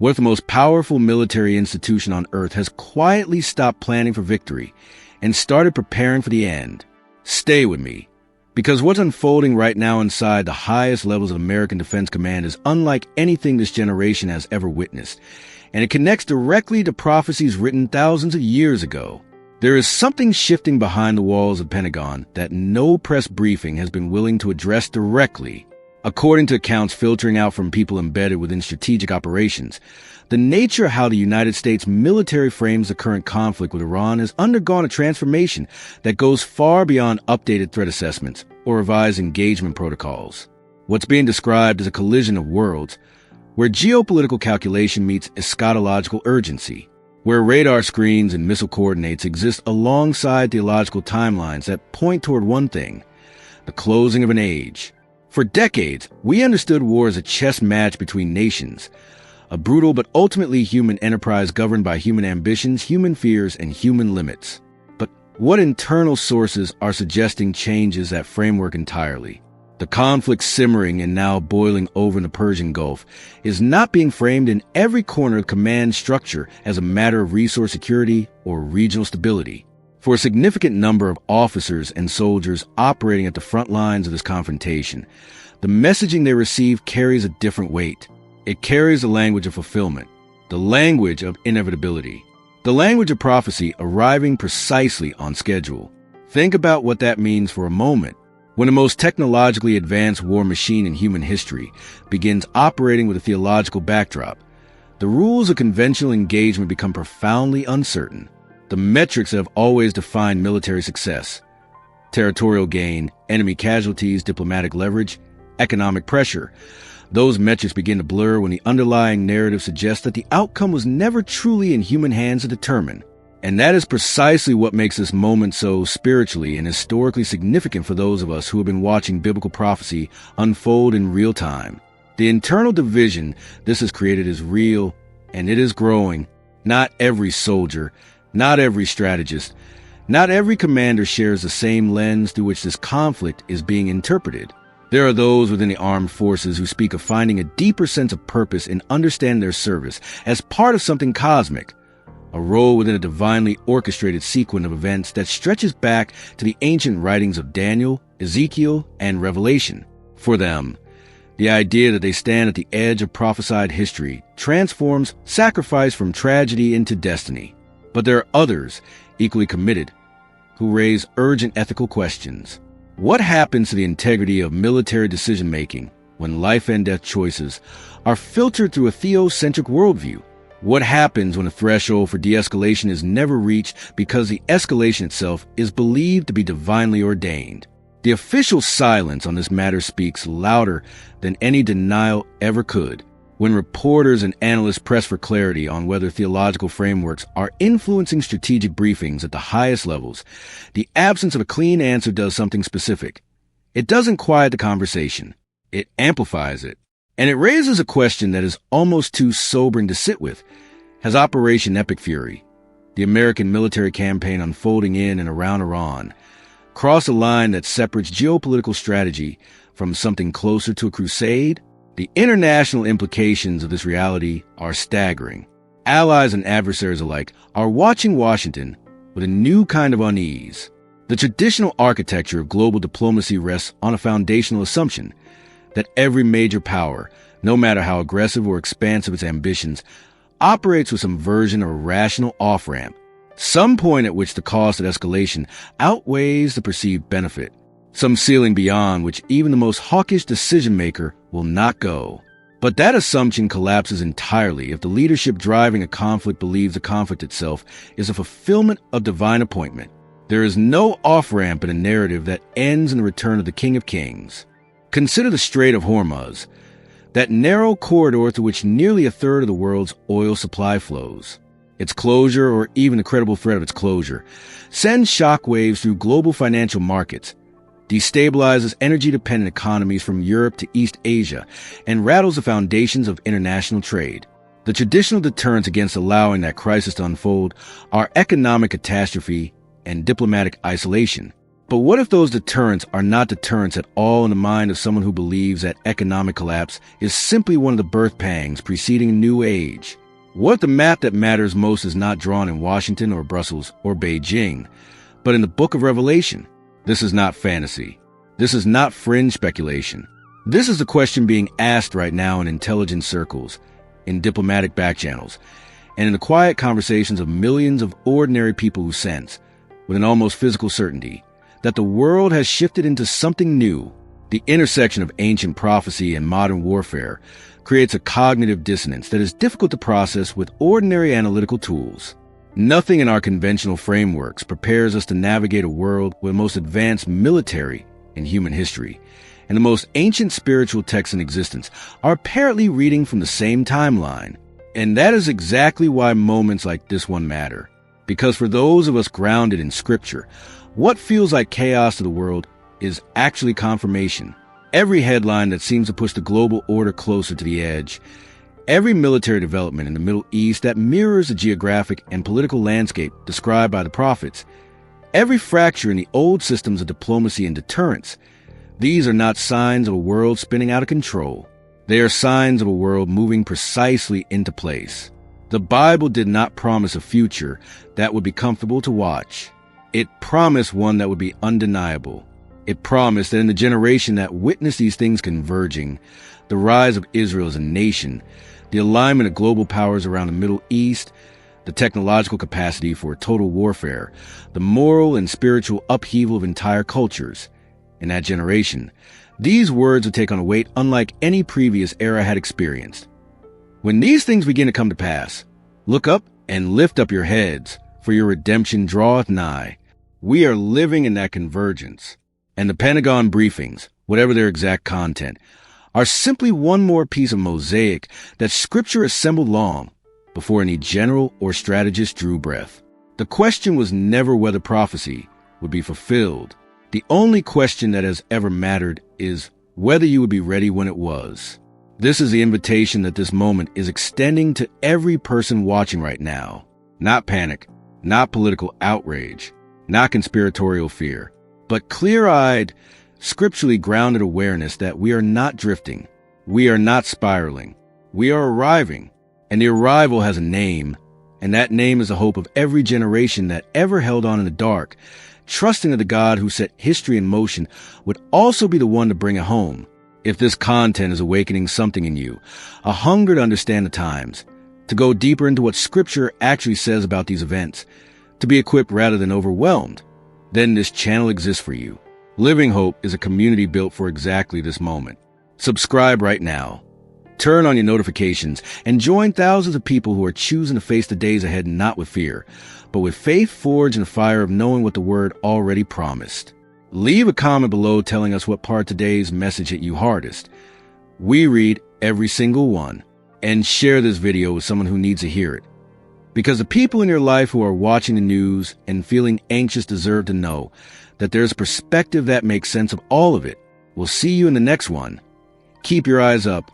What if the most powerful military institution on Earth has quietly stopped planning for victory and started preparing for the end? Stay with me, because what's unfolding right now inside the highest levels of American Defense Command is unlike anything this generation has ever witnessed, and it connects directly to prophecies written thousands of years ago. There is something shifting behind the walls of Pentagon that no press briefing has been willing to address directly. According to accounts filtering out from people embedded within strategic operations, the nature of how the United States military frames the current conflict with Iran has undergone a transformation that goes far beyond updated threat assessments or revised engagement protocols. What's being described as a collision of worlds, where geopolitical calculation meets eschatological urgency, where radar screens and missile coordinates exist alongside theological timelines that point toward one thing: the closing of an age. For decades, we understood war as a chess match between nations, a brutal but ultimately human enterprise governed by human ambitions, human fears, and human limits. But what internal sources are suggesting changes that framework entirely? The conflict simmering and now boiling over in the Persian Gulf is not being framed in every corner of command structure as a matter of resource security or regional stability. For a significant number of officers and soldiers operating at the front lines of this confrontation, the messaging they receive carries a different weight. It carries the language of fulfillment, the language of inevitability, the language of prophecy arriving precisely on schedule. Think about what that means for a moment. When the most technologically advanced war machine in human history begins operating with a theological backdrop, the rules of conventional engagement become profoundly uncertain. The metrics that have always defined military success: territorial gain, enemy casualties, diplomatic leverage, economic pressure. Those metrics begin to blur when the underlying narrative suggests that the outcome was never truly in human hands to determine. And that is precisely what makes this moment so spiritually and historically significant for those of us who have been watching biblical prophecy unfold in real time. The internal division this has created is real, and it is growing. Not every soldier, not every strategist, not every commander shares the same lens through which this conflict is being interpreted. There are those within the armed forces who speak of finding a deeper sense of purpose in understanding their service as part of something cosmic, a role within a divinely orchestrated sequence of events that stretches back to the ancient writings of Daniel, Ezekiel, and Revelation. For them, the idea that they stand at the edge of prophesied history transforms sacrifice from tragedy into destiny. But there are others, equally committed, who raise urgent ethical questions. What happens to the integrity of military decision-making when life and death choices are filtered through a theocentric worldview? What happens when a threshold for de-escalation is never reached because the escalation itself is believed to be divinely ordained? The official silence on this matter speaks louder than any denial ever could. When reporters and analysts press for clarity on whether theological frameworks are influencing strategic briefings at the highest levels, the absence of a clean answer does something specific. It doesn't quiet the conversation. It amplifies it. And it raises a question that is almost too sobering to sit with. Has Operation Epic Fury, the American military campaign unfolding in and around Iran, crossed a line that separates geopolitical strategy from something closer to a crusade? The international implications of this reality are staggering. Allies and adversaries alike are watching Washington with a new kind of unease. The traditional architecture of global diplomacy rests on a foundational assumption that every major power, no matter how aggressive or expansive its ambitions, operates with some version of a rational off-ramp, some point at which the cost of escalation outweighs the perceived benefit, some ceiling beyond which even the most hawkish decision-maker will not go. But that assumption collapses entirely if the leadership driving a conflict believes the conflict itself is a fulfillment of divine appointment. There is no off-ramp in a narrative that ends in the return of the King of Kings. Consider the Strait of Hormuz, that narrow corridor through which nearly a third of the world's oil supply flows. Its closure, or even the credible threat of its closure, sends shockwaves through global financial markets, destabilizes energy-dependent economies from Europe to East Asia, and rattles the foundations of international trade. The traditional deterrents against allowing that crisis to unfold are economic catastrophe and diplomatic isolation. But what if those deterrents are not deterrents at all in the mind of someone who believes that economic collapse is simply one of the birth pangs preceding a new age? What if the map that matters most is not drawn in Washington or Brussels or Beijing, but in the book of Revelation? This is not fantasy. This is not fringe speculation. This is the question being asked right now in intelligence circles, in diplomatic backchannels, and in the quiet conversations of millions of ordinary people who sense, with an almost physical certainty, that the world has shifted into something new. The intersection of ancient prophecy and modern warfare creates a cognitive dissonance that is difficult to process with ordinary analytical tools. Nothing in our conventional frameworks prepares us to navigate a world with the most advanced military in human history and the most ancient spiritual texts in existence are apparently reading from the same timeline. And that is exactly why moments like this one matter. Because for those of us grounded in Scripture, what feels like chaos to the world is actually confirmation. Every headline that seems to push the global order closer to the edge, every military development in the Middle East that mirrors the geographic and political landscape described by the prophets, every fracture in the old systems of diplomacy and deterrence, these are not signs of a world spinning out of control. They are signs of a world moving precisely into place. The Bible did not promise a future that would be comfortable to watch. It promised one that would be undeniable. It promised that in the generation that witnessed these things converging, the rise of Israel as a nation, the alignment of global powers around the Middle East, the technological capacity for total warfare, the moral and spiritual upheaval of entire cultures, in that generation, these words would take on a weight unlike any previous era had experienced. When these things begin to come to pass, look up and lift up your heads, for your redemption draweth nigh. We are living in that convergence. And the Pentagon briefings, whatever their exact content, are simply one more piece of mosaic that Scripture assembled long before any general or strategist drew breath. The question was never whether prophecy would be fulfilled. The only question that has ever mattered is whether you would be ready when it was. This is the invitation that this moment is extending to every person watching right now. Not panic, not political outrage, not conspiratorial fear, but clear-eyed, scripturally grounded awareness that we are not drifting, we are not spiraling, we are arriving, and the arrival has a name, and that name is the hope of every generation that ever held on in the dark, trusting that the God who set history in motion would also be the one to bring it home. If this content is awakening something in you, a hunger to understand the times, to go deeper into what Scripture actually says about these events, to be equipped rather than overwhelmed, then this channel exists for you. Living Hope is a community built for exactly this moment. Subscribe right now. Turn on your notifications and join thousands of people who are choosing to face the days ahead not with fear, but with faith forged in the fire of knowing what the Word already promised. Leave a comment below telling us what part of today's message hit you hardest. We read every single one. And share this video with someone who needs to hear it. Because the people in your life who are watching the news and feeling anxious deserve to know that there's a perspective that makes sense of all of it. We'll see you in the next one. Keep your eyes up